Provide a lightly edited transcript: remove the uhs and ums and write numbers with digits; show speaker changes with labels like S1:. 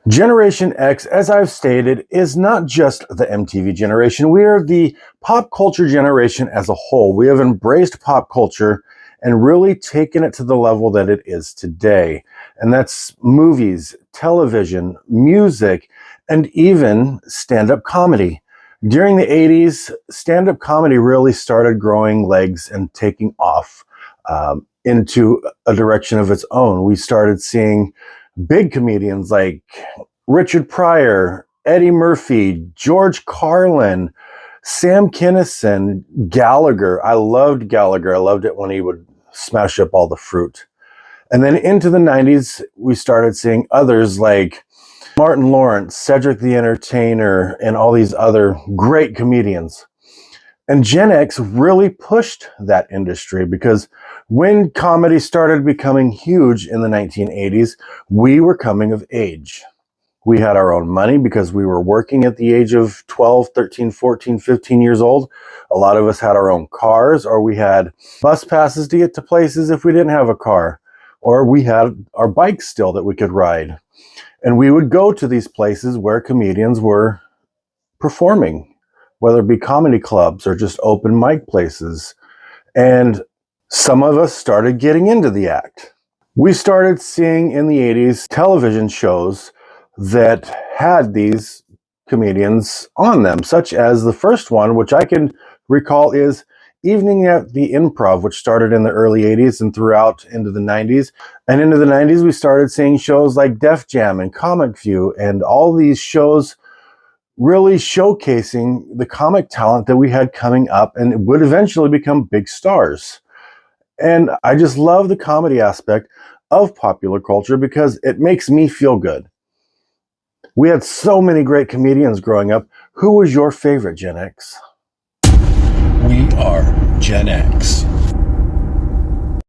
S1: Generation X, as I've stated, is not just the MTV generation. We are the pop culture generation as a whole. We have embraced pop culture and really taken it to the level that it is today. And that's movies, television, music, and even stand-up comedy. During the 80s, stand-up comedy really started growing legs and taking off into a direction of its own. We started seeing big comedians like Richard Pryor, Eddie Murphy, George Carlin, Sam Kinison, Gallagher. I loved Gallagher. I loved it when he would smash up all the fruit. And then into the 90s, we started seeing others like Martin Lawrence, Cedric the Entertainer, and all these other great comedians. And Gen X really pushed that industry because when comedy started becoming huge in the 1980s, we were coming of age. We had our own money because we were working at the age of 12, 13, 14, 15 years old. A lot of us had our own cars, or we had bus passes to get to places if we didn't have a car, or we had our bikes still that we could ride. And we would go to these places where comedians were performing, whether it be comedy clubs or just open mic places. And some of us started getting into the act. We started seeing in the 80s television shows that had these comedians on them, such as the first one, which I can recall, is Evening at the Improv, which started in the early 80s and throughout into the 90s. And into the 90s, we started seeing shows like Def Jam and Comic View, and all these shows really showcasing the comic talent that we had coming up and would eventually become big stars. And I just love the comedy aspect of popular culture because it makes me feel good. We had so many great comedians growing up. Who was your favorite, Gen X?
S2: We are Gen X.